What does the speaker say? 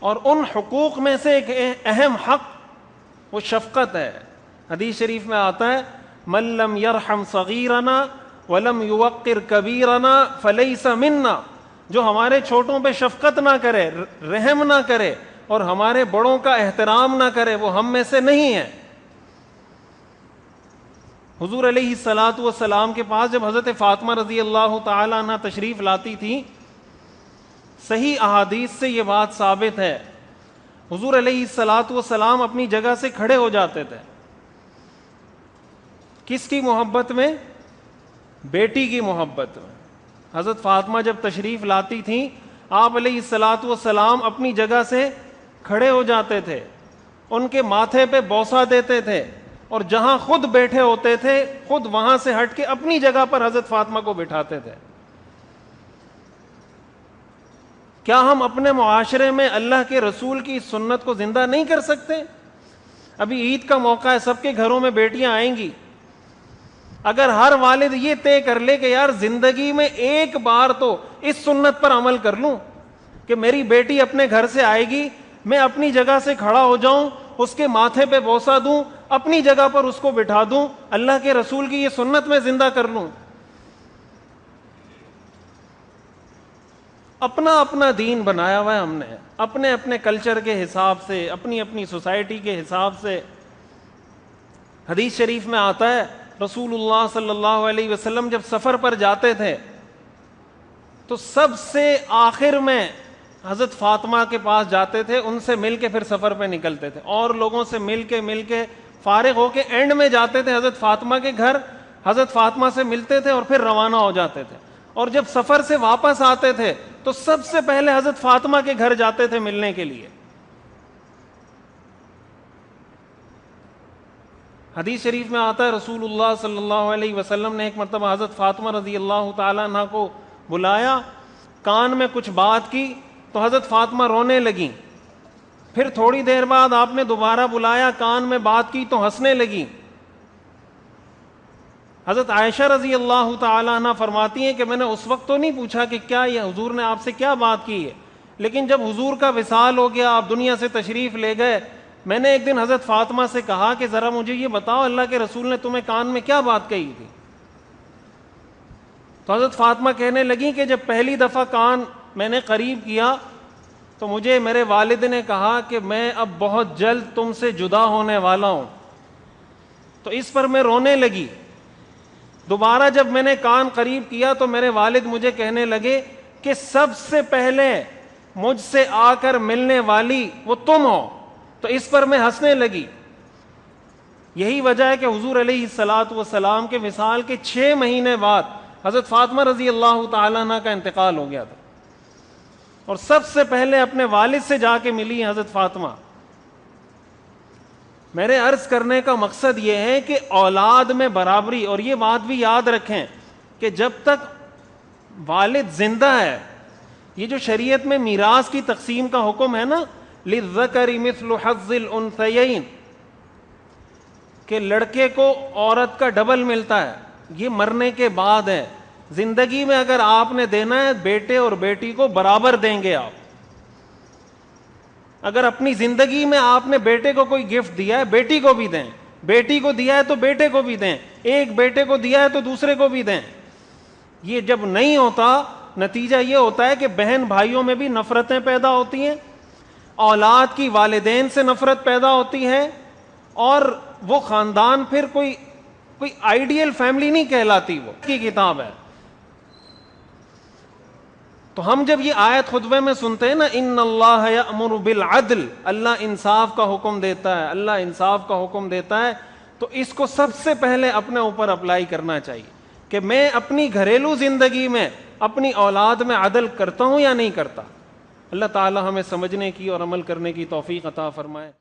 اور ان حقوق میں سے ایک اہم حق وہ شفقت ہے. حدیث شریف میں آتا ہے من لم یرحم صغیرنا ولم یوقر کبیرنا فلیس منا. جو ہمارے چھوٹوں پہ شفقت نہ کرے، رحم نہ کرے اور ہمارے بڑوں کا احترام نہ کرے، وہ ہم میں سے نہیں ہے. حضور علیہ الصلاۃ والسلام کے پاس جب حضرت فاطمہ رضی اللہ تعالی عنہ تشریف لاتی تھی، صحیح احادیث سے یہ بات ثابت ہے، حضور علیہ الصلاۃ والسلام اپنی جگہ سے کھڑے ہو جاتے تھے. کس کی محبت میں؟ بیٹی کی محبت میں. حضرت فاطمہ جب تشریف لاتی تھیں، آپ علیہ الصلاۃ والسلام اپنی جگہ سے کھڑے ہو جاتے تھے، ان کے ماتھے پہ بوسہ دیتے تھے، اور جہاں خود بیٹھے ہوتے تھے خود وہاں سے ہٹ کے اپنی جگہ پر حضرت فاطمہ کو بٹھاتے تھے. کیا ہم اپنے معاشرے میں اللہ کے رسول کی سنت کو زندہ نہیں کر سکتے؟ ابھی عید کا موقع ہے، سب کے گھروں میں بیٹیاں آئیں گی. اگر ہر والد یہ طے کر لے کہ یار زندگی میں ایک بار تو اس سنت پر عمل کر لوں کہ میری بیٹی اپنے گھر سے آئے گی، میں اپنی جگہ سے کھڑا ہو جاؤں، اس کے ماتھے پہ بوسہ دوں، اپنی جگہ پر اس کو بٹھا دوں، اللہ کے رسول کی یہ سنت میں زندہ کر لوں. اپنا اپنا دین بنایا ہوا ہے ہم نے، اپنے اپنے کلچر کے حساب سے، اپنی اپنی سوسائٹی کے حساب سے. حدیث شریف میں آتا ہے رسول اللہ صلی اللہ علیہ وسلم جب سفر پر جاتے تھے تو سب سے آخر میں حضرت فاطمہ کے پاس جاتے تھے، ان سے مل کے پھر سفر پہ نکلتے تھے، اور لوگوں سے مل کے فارغ ہو کے اینڈ میں جاتے تھے حضرت فاطمہ کے گھر، حضرت فاطمہ سے ملتے تھے اور پھر روانہ ہو جاتے تھے. اور جب سفر سے واپس آتے تھے تو سب سے پہلے حضرت فاطمہ کے گھر جاتے تھے ملنے کے لیے. حدیث شریف میں آتا ہے رسول اللہ صلی اللہ علیہ وسلم نے ایک مرتبہ حضرت فاطمہ رضی اللہ تعالیٰ عنہ کو بلایا، کان میں کچھ بات کی تو حضرت فاطمہ رونے لگیں. پھر تھوڑی دیر بعد آپ نے دوبارہ بلایا، کان میں بات کی تو ہنسنے لگیں. حضرت عائشہ رضی اللہ تعالیٰ عنہ فرماتی ہیں کہ میں نے اس وقت تو نہیں پوچھا کہ کیا یہ حضور نے آپ سے کیا بات کی ہے، لیکن جب حضور کا وصال ہو گیا، آپ دنیا سے تشریف لے گئے، میں نے ایک دن حضرت فاطمہ سے کہا کہ ذرا مجھے یہ بتاؤ اللہ کے رسول نے تمہیں کان میں کیا بات کہی تھی. تو حضرت فاطمہ کہنے لگیں کہ جب پہلی دفعہ کان میں نے قریب کیا تو مجھے میرے والد نے کہا کہ میں اب بہت جلد تم سے جدا ہونے والا ہوں. تو اس پر میں رونے لگی. دوبارہ جب میں نے کان قریب کیا تو میرے والد مجھے کہنے لگے کہ سب سے پہلے مجھ سے آ کر ملنے والی وہ تم ہو. تو اس پر میں ہنسنے لگی. یہی وجہ ہے کہ حضور علیہ الصلاۃ والسلام کے وصال کے 6 مہینے بعد حضرت فاطمہ رضی اللہ تعالیٰ عنہ کا انتقال ہو گیا تھا، اور سب سے پہلے اپنے والد سے جا کے ملی حضرت فاطمہ. میرے عرض کرنے کا مقصد یہ ہے کہ اولاد میں برابری، اور یہ بات بھی یاد رکھیں کہ جب تک والد زندہ ہے، یہ جو شریعت میں میراث کی تقسیم کا حکم ہے نا، للذکر مثل حظ الانثیین، کہ لڑکے کو عورت کا ڈبل ملتا ہے، یہ مرنے کے بعد ہے. زندگی میں اگر آپ نے دینا ہے بیٹے اور بیٹی کو برابر دیں گے آپ. اگر اپنی زندگی میں آپ نے بیٹے کو کوئی گفٹ دیا ہے بیٹی کو بھی دیں، بیٹی کو دیا ہے تو بیٹے کو بھی دیں، ایک بیٹے کو دیا ہے تو دوسرے کو بھی دیں. یہ جب نہیں ہوتا نتیجہ یہ ہوتا ہے کہ بہن بھائیوں میں بھی نفرتیں پیدا ہوتی ہیں، اولاد کی والدین سے نفرت پیدا ہوتی ہے، اور وہ خاندان پھر کوئی آئیڈیل فیملی نہیں کہلاتی. وہ کی کتاب ہے. تو ہم جب یہ آیت خطبے میں سنتے ہیں نا، ان اللہ یأمر بالعدل، اللہ انصاف کا حکم دیتا ہے، اللہ انصاف کا حکم دیتا ہے، تو اس کو سب سے پہلے اپنے اوپر اپلائی کرنا چاہیے کہ میں اپنی گھریلو زندگی میں اپنی اولاد میں عدل کرتا ہوں یا نہیں کرتا. اللہ تعالی ہمیں سمجھنے کی اور عمل کرنے کی توفیق عطا فرمائے.